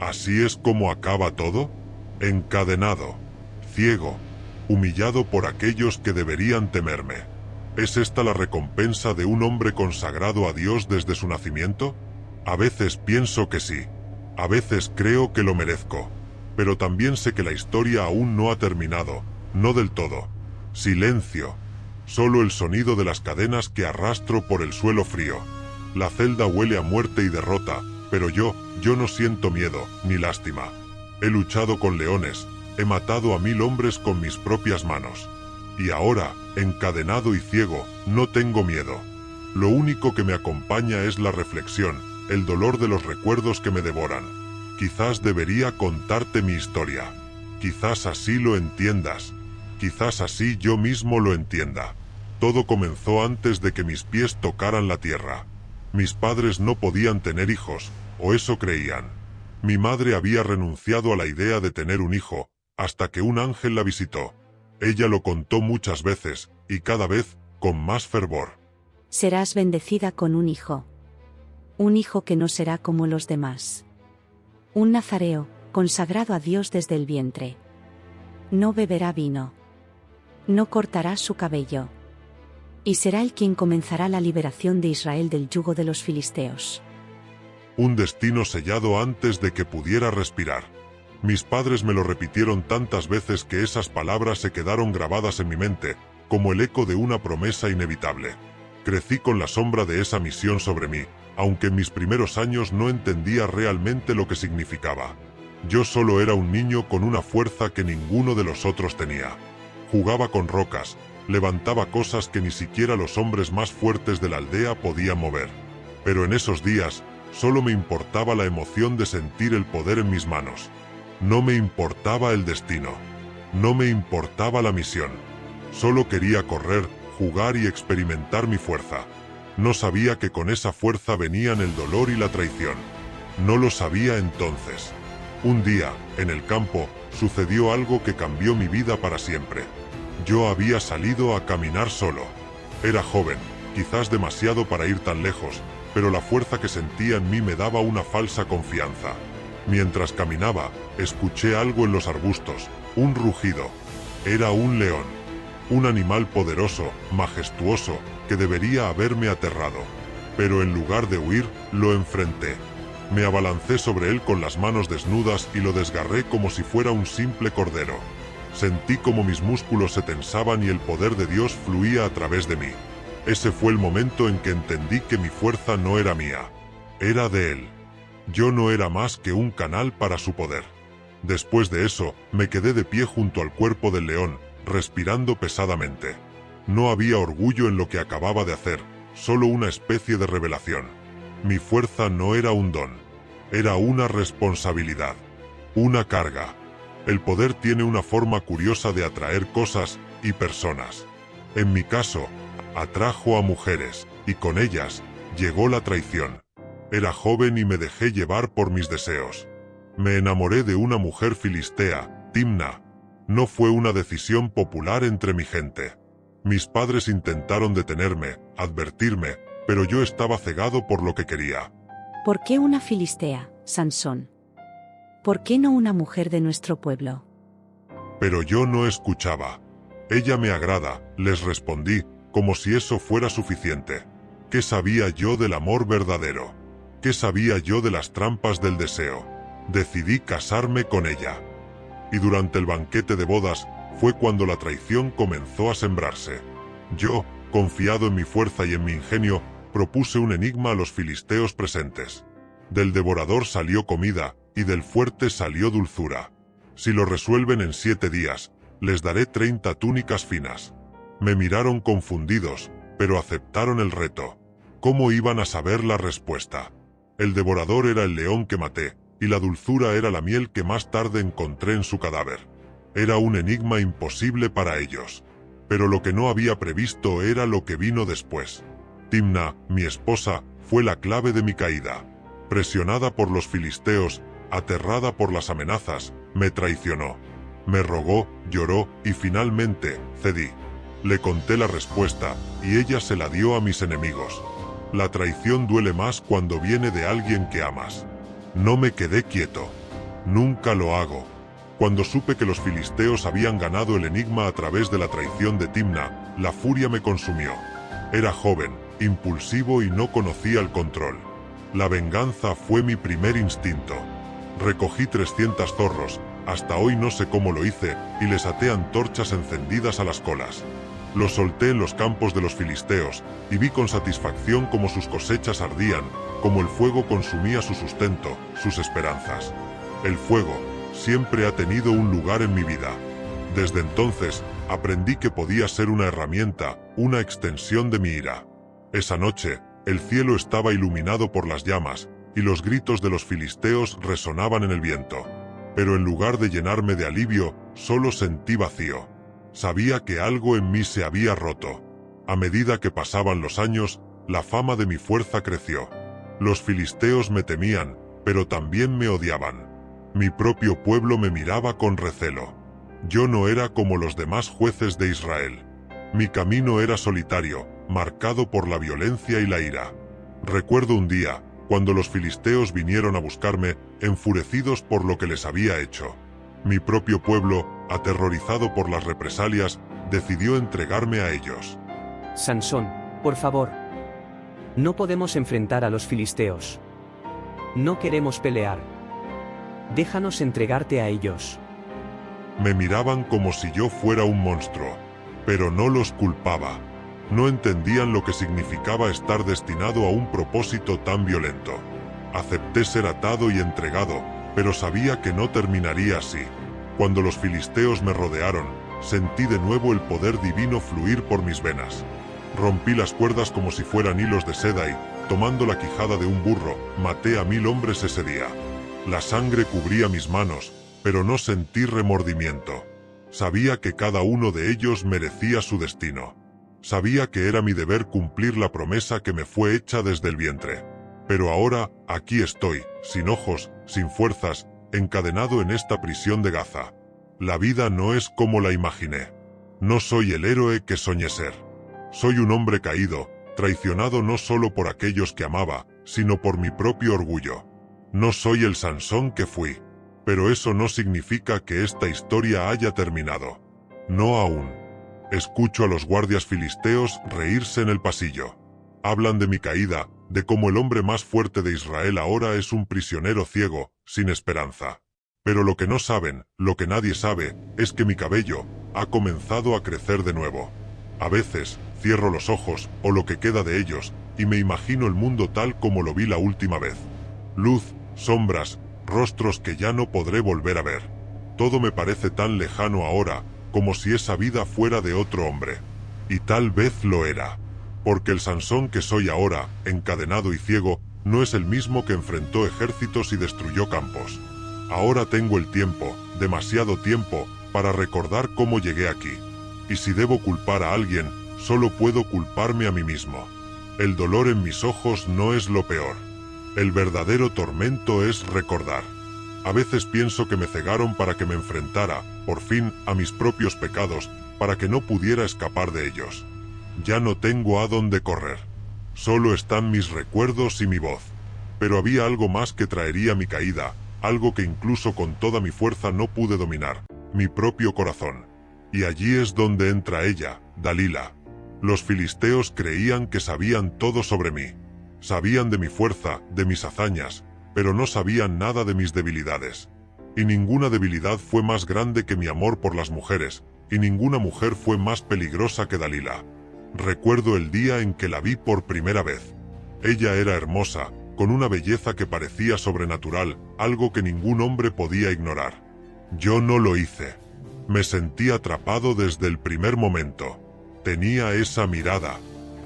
¿Así es como acaba todo? Encadenado, ciego, humillado por aquellos que deberían temerme. ¿Es esta la recompensa de un hombre consagrado a Dios desde su nacimiento? A veces pienso que sí. A veces creo que lo merezco. Pero también sé que la historia aún no ha terminado, no del todo. Silencio. Solo el sonido de las cadenas que arrastro por el suelo frío. La celda huele a muerte y derrota, pero yo no siento miedo, ni lástima. He luchado con leones, he matado a 1000 hombres con mis propias manos. Y ahora, encadenado y ciego, no tengo miedo. Lo único que me acompaña es la reflexión, el dolor de los recuerdos que me devoran. Quizás debería contarte mi historia. Quizás así lo entiendas. Quizás así yo mismo lo entienda. Todo comenzó antes de que mis pies tocaran la tierra. Mis padres no podían tener hijos, o eso creían. Mi madre había renunciado a la idea de tener un hijo, hasta que un ángel la visitó. Ella lo contó muchas veces, y cada vez con más fervor. Serás bendecida con un hijo. Un hijo que no será como los demás. Un nazareo, consagrado a Dios desde el vientre. No beberá vino. No cortará su cabello. Y será él quien comenzará la liberación de Israel del yugo de los filisteos. Un destino sellado antes de que pudiera respirar. Mis padres me lo repitieron tantas veces que esas palabras se quedaron grabadas en mi mente, como el eco de una promesa inevitable. Crecí con la sombra de esa misión sobre mí, aunque en mis primeros años no entendía realmente lo que significaba. Yo solo era un niño con una fuerza que ninguno de los otros tenía. Jugaba con rocas, levantaba cosas que ni siquiera los hombres más fuertes de la aldea podían mover. Pero en esos días, solo me importaba la emoción de sentir el poder en mis manos. No me importaba el destino. No me importaba la misión. Solo quería correr, jugar y experimentar mi fuerza. No sabía que con esa fuerza venían el dolor y la traición. No lo sabía entonces. Un día, en el campo, sucedió algo que cambió mi vida para siempre. Yo había salido a caminar solo. Era joven, quizás demasiado para ir tan lejos, pero la fuerza que sentía en mí me daba una falsa confianza. Mientras caminaba, escuché algo en los arbustos, un rugido. Era un león. Un animal poderoso, majestuoso, que debería haberme aterrado. Pero en lugar de huir, lo enfrenté. Me abalancé sobre él con las manos desnudas y lo desgarré como si fuera un simple cordero. Sentí como mis músculos se tensaban y el poder de Dios fluía a través de mí. Ese fue el momento en que entendí que mi fuerza no era mía. Era de él. Yo no era más que un canal para su poder. Después de eso, me quedé de pie junto al cuerpo del león, respirando pesadamente. No había orgullo en lo que acababa de hacer, solo una especie de revelación. Mi fuerza no era un don. Era una responsabilidad. Una carga. El poder tiene una forma curiosa de atraer cosas y personas. En mi caso, atrajo a mujeres, y con ellas, llegó la traición. Era joven y me dejé llevar por mis deseos. Me enamoré de una mujer filistea, Timna. No fue una decisión popular entre mi gente. Mis padres intentaron detenerme, advertirme, pero yo estaba cegado por lo que quería. ¿Por qué una filistea, Sansón? ¿Por qué no una mujer de nuestro pueblo? Pero yo no escuchaba. Ella me agrada, les respondí, como si eso fuera suficiente. ¿Qué sabía yo del amor verdadero? ¿Qué sabía yo de las trampas del deseo? Decidí casarme con ella. Y durante el banquete de bodas, fue cuando la traición comenzó a sembrarse. Yo, confiado en mi fuerza y en mi ingenio, propuse un enigma a los filisteos presentes. Del devorador salió comida, y del fuerte salió dulzura. Si lo resuelven en 7 días, les daré 30 túnicas finas. Me miraron confundidos, pero aceptaron el reto. ¿Cómo iban a saber la respuesta? El devorador era el león que maté, y la dulzura era la miel que más tarde encontré en su cadáver. Era un enigma imposible para ellos. Pero lo que no había previsto era lo que vino después. Timna, mi esposa, fue la clave de mi caída. Presionada por los filisteos, aterrada por las amenazas, me traicionó. Me rogó, lloró y finalmente cedí. Le conté la respuesta y ella se la dio a mis enemigos. La traición duele más cuando viene de alguien que amas. No me quedé quieto. Nunca lo hago. Cuando supe que los filisteos habían ganado el enigma a través de la traición de Timna, la furia me consumió. Era joven, impulsivo y no conocía el control. La venganza fue mi primer instinto. Recogí 300 zorros, hasta hoy no sé cómo lo hice, y les até antorchas encendidas a las colas. Los solté en los campos de los filisteos, y vi con satisfacción cómo sus cosechas ardían, cómo el fuego consumía su sustento, sus esperanzas. El fuego siempre ha tenido un lugar en mi vida. Desde entonces, aprendí que podía ser una herramienta, una extensión de mi ira. Esa noche, el cielo estaba iluminado por las llamas, y los gritos de los filisteos resonaban en el viento. Pero en lugar de llenarme de alivio, solo sentí vacío. Sabía que algo en mí se había roto. A medida que pasaban los años, la fama de mi fuerza creció. Los filisteos me temían, pero también me odiaban. Mi propio pueblo me miraba con recelo. Yo no era como los demás jueces de Israel. Mi camino era solitario, marcado por la violencia y la ira. Recuerdo un día, cuando los filisteos vinieron a buscarme, enfurecidos por lo que les había hecho. Mi propio pueblo, aterrorizado por las represalias, decidió entregarme a ellos. Sansón, por favor. No podemos enfrentar a los filisteos. No queremos pelear. Déjanos entregarte a ellos. Me miraban como si yo fuera un monstruo, pero no los culpaba. No entendían lo que significaba estar destinado a un propósito tan violento. Acepté ser atado y entregado, pero sabía que no terminaría así. Cuando los filisteos me rodearon, sentí de nuevo el poder divino fluir por mis venas. Rompí las cuerdas como si fueran hilos de seda y, tomando la quijada de un burro, maté a 1000 hombres ese día. La sangre cubría mis manos, pero no sentí remordimiento. Sabía que cada uno de ellos merecía su destino. Sabía que era mi deber cumplir la promesa que me fue hecha desde el vientre. Pero ahora, aquí estoy, sin ojos, sin fuerzas, encadenado en esta prisión de Gaza. La vida no es como la imaginé. No soy el héroe que soñé ser. Soy un hombre caído, traicionado no solo por aquellos que amaba, sino por mi propio orgullo. No soy el Sansón que fui. Pero eso no significa que esta historia haya terminado. No aún. Escucho a los guardias filisteos reírse en el pasillo. Hablan de mi caída, de cómo el hombre más fuerte de Israel ahora es un prisionero ciego, sin esperanza. Pero lo que no saben, lo que nadie sabe, es que mi cabello ha comenzado a crecer de nuevo. A veces, cierro los ojos, o lo que queda de ellos, y me imagino el mundo tal como lo vi la última vez. Luz, sombras, rostros que ya no podré volver a ver. Todo me parece tan lejano ahora, como si esa vida fuera de otro hombre. Y tal vez lo era. Porque el Sansón que soy ahora, encadenado y ciego, no es el mismo que enfrentó ejércitos y destruyó campos. Ahora tengo el tiempo, demasiado tiempo, para recordar cómo llegué aquí. Y si debo culpar a alguien, solo puedo culparme a mí mismo. El dolor en mis ojos no es lo peor. El verdadero tormento es recordar. A veces pienso que me cegaron para que me enfrentara, por fin, a mis propios pecados, para que no pudiera escapar de ellos. Ya no tengo a dónde correr. Solo están mis recuerdos y mi voz. Pero había algo más que traería mi caída, algo que incluso con toda mi fuerza no pude dominar, mi propio corazón. Y allí es donde entra ella, Dalila. Los filisteos creían que sabían todo sobre mí. Sabían de mi fuerza, de mis hazañas, pero no sabían nada de mis debilidades. Y ninguna debilidad fue más grande que mi amor por las mujeres, y ninguna mujer fue más peligrosa que Dalila. Recuerdo el día en que la vi por primera vez. Ella era hermosa, con una belleza que parecía sobrenatural, algo que ningún hombre podía ignorar. Yo no lo hice. Me sentí atrapado desde el primer momento. Tenía esa mirada,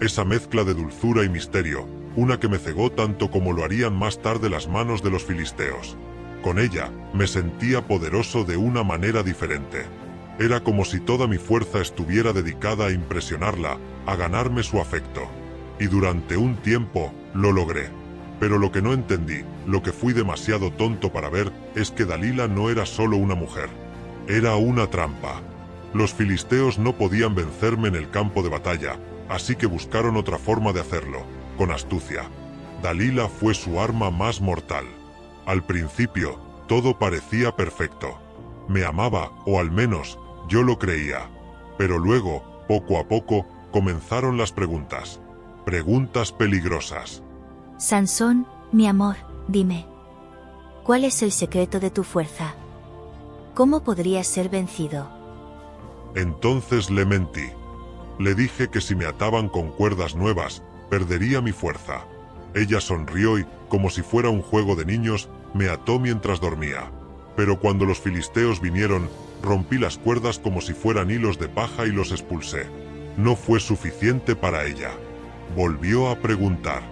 esa mezcla de dulzura y misterio, una que me cegó tanto como lo harían más tarde las manos de los filisteos. Con ella, me sentía poderoso de una manera diferente. Era como si toda mi fuerza estuviera dedicada a impresionarla, a ganarme su afecto. Y durante un tiempo, lo logré. Pero lo que no entendí, lo que fui demasiado tonto para ver, es que Dalila no era solo una mujer. Era una trampa. Los filisteos no podían vencerme en el campo de batalla, así que buscaron otra forma de hacerlo, con astucia. Dalila fue su arma más mortal. Al principio, Todo parecía perfecto. Me amaba, o al menos, yo lo creía. Pero luego, poco a poco, comenzaron las preguntas. Preguntas peligrosas. Sansón, mi amor, dime. ¿Cuál es el secreto de tu fuerza? ¿Cómo podrías ser vencido? Entonces le mentí. Le dije que si me ataban con cuerdas nuevas, perdería mi fuerza. Ella sonrió y, como si fuera un juego de niños, me ató mientras dormía. Pero cuando los filisteos vinieron, rompí las cuerdas como si fueran hilos de paja y los expulsé. No fue suficiente para ella. Volvió a preguntar.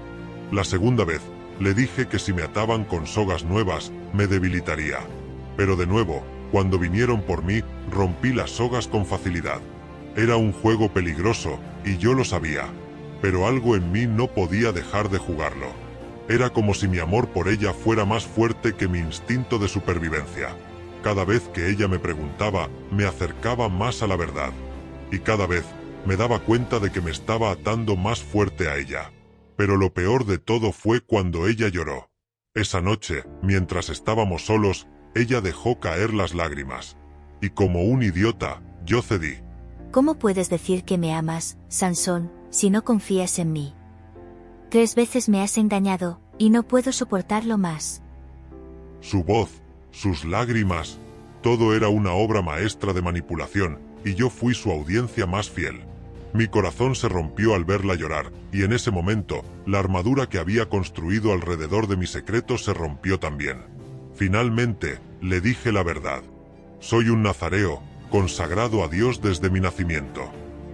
La segunda vez, le dije que si me ataban con sogas nuevas, me debilitaría. Pero de nuevo, cuando vinieron por mí, rompí las sogas con facilidad. Era un juego peligroso, y yo lo sabía. Pero algo en mí no podía dejar de jugarlo. Era como si mi amor por ella fuera más fuerte que mi instinto de supervivencia. Cada vez que ella me preguntaba, me acercaba más a la verdad. Y cada vez, me daba cuenta de que me estaba atando más fuerte a ella. Pero lo peor de todo fue cuando ella lloró. Esa noche, mientras estábamos solos, ella dejó caer las lágrimas. Y como un idiota, yo cedí. ¿Cómo puedes decir que me amas, Sansón, si no confías en mí? 3 veces me has engañado, y no puedo soportarlo más. Su voz, sus lágrimas, todo era una obra maestra de manipulación, y yo fui su audiencia más fiel. Mi corazón se rompió al verla llorar, y en ese momento, la armadura que había construido alrededor de mi secreto se rompió también. Finalmente, le dije la verdad. Soy un nazareo, consagrado a Dios desde mi nacimiento.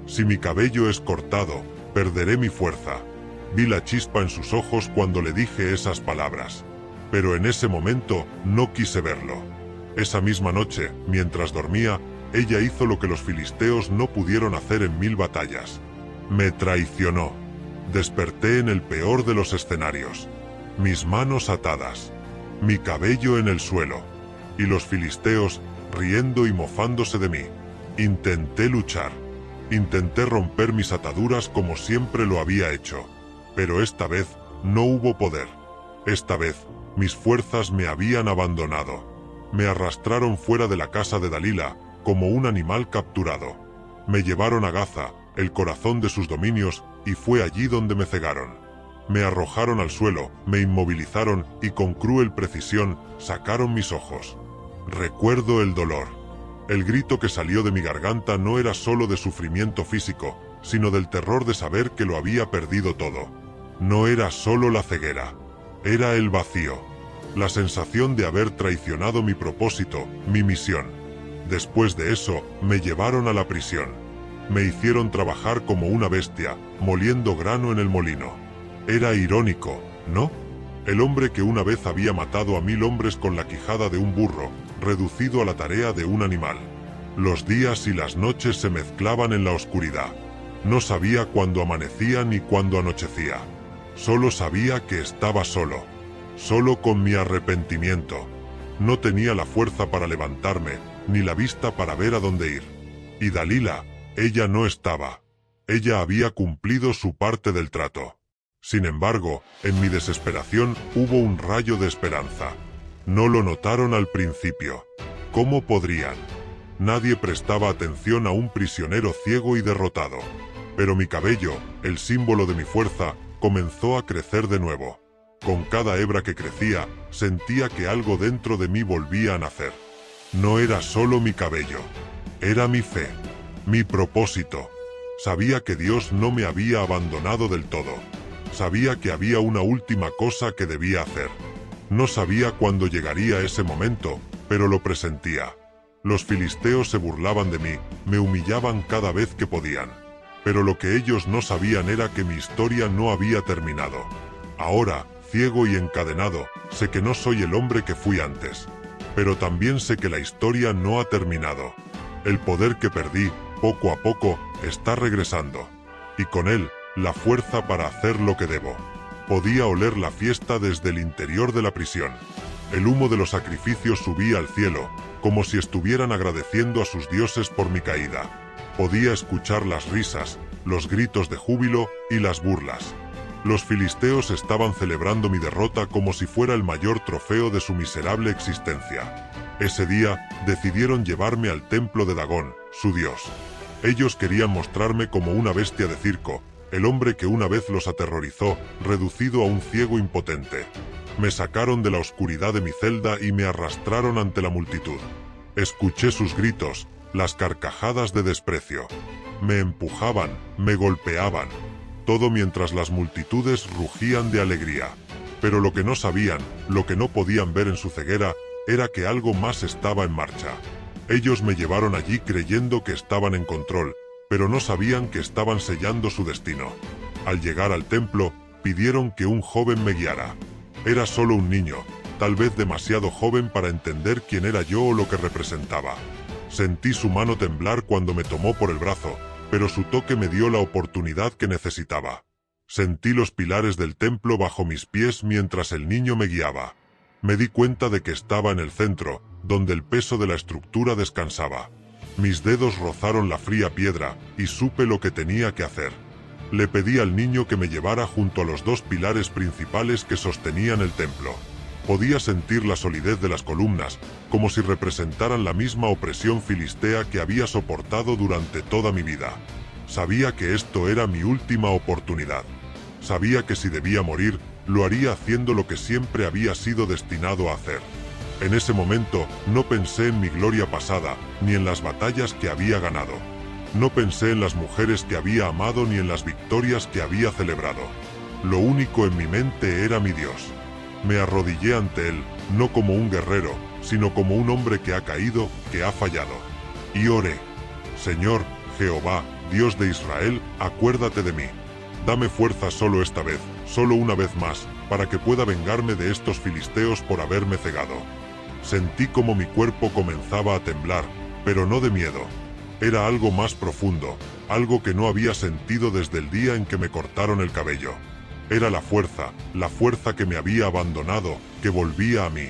Si mi cabello es cortado, perderé mi fuerza. Vi la chispa en sus ojos cuando le dije esas palabras. Pero en ese momento, no quise verlo. Esa misma noche, mientras dormía, ella hizo lo que los filisteos no pudieron hacer en 1000 batallas. Me traicionó. Desperté en el peor de los escenarios. Mis manos atadas. Mi cabello en el suelo. Y los filisteos, riendo y mofándose de mí. Intenté luchar. Intenté romper mis ataduras como siempre lo había hecho. Pero esta vez, no hubo poder. Esta vez, mis fuerzas me habían abandonado. Me arrastraron fuera de la casa de Dalila, como un animal capturado. Me llevaron a Gaza, el corazón de sus dominios, y fue allí donde me cegaron. Me arrojaron al suelo, me inmovilizaron y con cruel precisión sacaron mis ojos. Recuerdo el dolor. El grito que salió de mi garganta no era solo de sufrimiento físico, sino del terror de saber que lo había perdido todo. No era solo la ceguera, era el vacío, la sensación de haber traicionado mi propósito, mi misión. Después de eso, me llevaron a la prisión. Me hicieron trabajar como una bestia, moliendo grano en el molino. Era irónico, ¿no? El hombre que una vez había matado a 1000 hombres con la quijada de un burro, reducido a la tarea de un animal. Los días y las noches se mezclaban en la oscuridad. No sabía cuándo amanecía ni cuándo anochecía. Solo sabía que estaba solo. Solo con mi arrepentimiento. No tenía la fuerza para levantarme, ni la vista para ver a dónde ir. Y Dalila, ella no estaba. Ella había cumplido su parte del trato. Sin embargo, en mi desesperación hubo un rayo de esperanza. No lo notaron al principio. ¿Cómo podrían? Nadie prestaba atención a un prisionero ciego y derrotado. Pero mi cabello, el símbolo de mi fuerza, comenzó a crecer de nuevo. Con cada hebra que crecía, sentía que algo dentro de mí volvía a nacer. No era solo mi cabello. Era mi fe. Mi propósito. Sabía que Dios no me había abandonado del todo. Sabía que había una última cosa que debía hacer. No sabía cuándo llegaría ese momento, pero lo presentía. Los filisteos se burlaban de mí, me humillaban cada vez que podían. Pero lo que ellos no sabían era que mi historia no había terminado. Ahora, ciego y encadenado, sé que no soy el hombre que fui antes. Pero también sé que la historia no ha terminado. El poder que perdí, poco a poco, está regresando. Y con él, la fuerza para hacer lo que debo. Podía oler la fiesta desde el interior de la prisión. El humo de los sacrificios subía al cielo, como si estuvieran agradeciendo a sus dioses por mi caída. Podía escuchar las risas, los gritos de júbilo y las burlas. Los filisteos estaban celebrando mi derrota como si fuera el mayor trofeo de su miserable existencia. Ese día, decidieron llevarme al templo de Dagón, su dios. Ellos querían mostrarme como una bestia de circo, el hombre que una vez los aterrorizó, reducido a un ciego impotente. Me sacaron de la oscuridad de mi celda y me arrastraron ante la multitud. Escuché sus gritos, las carcajadas de desprecio. Me empujaban, me golpeaban. Todo mientras las multitudes rugían de alegría. Pero lo que no sabían, lo que no podían ver en su ceguera, era que algo más estaba en marcha. Ellos me llevaron allí creyendo que estaban en control, pero no sabían que estaban sellando su destino. Al llegar al templo, pidieron que un joven me guiara. Era solo un niño, tal vez demasiado joven para entender quién era yo o lo que representaba. Sentí su mano temblar cuando me tomó por el brazo, pero su toque me dio la oportunidad que necesitaba. Sentí los pilares del templo bajo mis pies mientras el niño me guiaba. Me di cuenta de que estaba en el centro, donde el peso de la estructura descansaba. Mis dedos rozaron la fría piedra, y supe lo que tenía que hacer. Le pedí al niño que me llevara junto a los dos pilares principales que sostenían el templo. Podía sentir la solidez de las columnas, como si representaran la misma opresión filistea que había soportado durante toda mi vida. Sabía que esto era mi última oportunidad. Sabía que si debía morir, lo haría haciendo lo que siempre había sido destinado a hacer. En ese momento, no pensé en mi gloria pasada, ni en las batallas que había ganado. No pensé en las mujeres que había amado ni en las victorias que había celebrado. Lo único en mi mente era mi Dios. Me arrodillé ante él, no como un guerrero, sino como un hombre que ha caído, que ha fallado. Y oré: Señor, Jehová, Dios de Israel, acuérdate de mí. Dame fuerza solo esta vez, solo una vez más, para que pueda vengarme de estos filisteos por haberme cegado. Sentí como mi cuerpo comenzaba a temblar, pero no de miedo. Era algo más profundo, algo que no había sentido desde el día en que me cortaron el cabello. Era la fuerza que me había abandonado, que volvía a mí.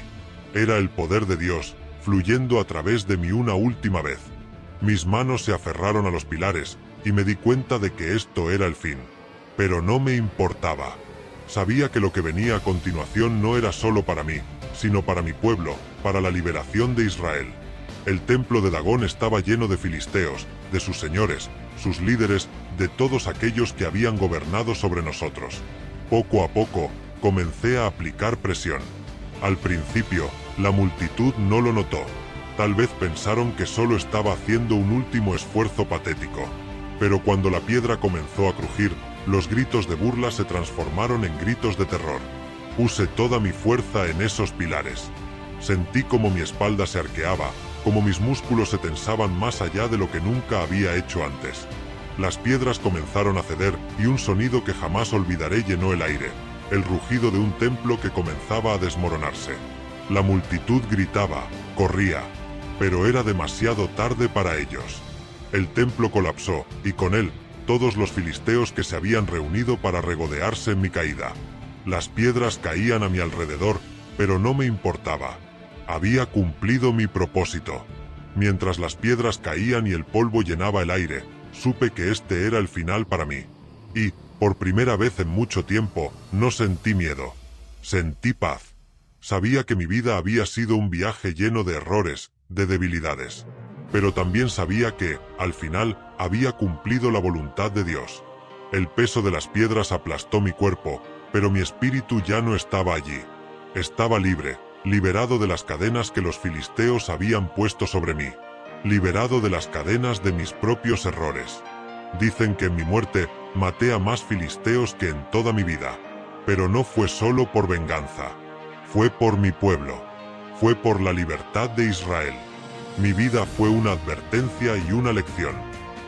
Era el poder de Dios, fluyendo a través de mí una última vez. Mis manos se aferraron a los pilares, y me di cuenta de que esto era el fin. Pero no me importaba. Sabía que lo que venía a continuación no era solo para mí, sino para mi pueblo, para la liberación de Israel. El templo de Dagón estaba lleno de filisteos, de sus señores, sus líderes, de todos aquellos que habían gobernado sobre nosotros. Poco a poco, comencé a aplicar presión. Al principio, la multitud no lo notó. Tal vez pensaron que solo estaba haciendo un último esfuerzo patético. Pero cuando la piedra comenzó a crujir, los gritos de burla se transformaron en gritos de terror. Puse toda mi fuerza en esos pilares. Sentí como mi espalda se arqueaba, como mis músculos se tensaban más allá de lo que nunca había hecho antes. Las piedras comenzaron a ceder y un sonido que jamás olvidaré llenó el aire, el rugido de un templo que comenzaba a desmoronarse. La multitud gritaba, corría, pero era demasiado tarde para ellos. El templo colapsó, y con él, todos los filisteos que se habían reunido para regodearse en mi caída. Las piedras caían a mi alrededor, pero no me importaba. Había cumplido mi propósito. Mientras las piedras caían y el polvo llenaba el aire, supe que este era el final para mí. Y, por primera vez en mucho tiempo, no sentí miedo. Sentí paz. Sabía que mi vida había sido un viaje lleno de errores, de debilidades. Pero también sabía que, al final, había cumplido la voluntad de Dios. El peso de las piedras aplastó mi cuerpo, pero mi espíritu ya no estaba allí. Estaba libre, liberado de las cadenas que los filisteos habían puesto sobre mí. Liberado de las cadenas de mis propios errores. Dicen que en mi muerte maté a más filisteos que en toda mi vida. Pero no fue solo por venganza. Fue por mi pueblo. Fue por la libertad de Israel. Mi vida fue una advertencia y una lección.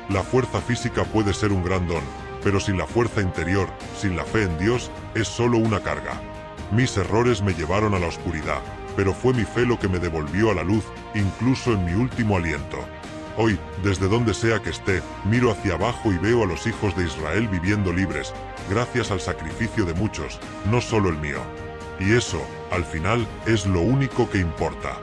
La fuerza física puede ser un gran don, pero sin la fuerza interior, sin la fe en Dios, es solo una carga. Mis errores me llevaron a la oscuridad, pero fue mi fe lo que me devolvió a la luz, incluso en mi último aliento. Hoy, desde donde sea que esté, miro hacia abajo y veo a los hijos de Israel viviendo libres, gracias al sacrificio de muchos, no solo el mío. Y eso, al final, es lo único que importa.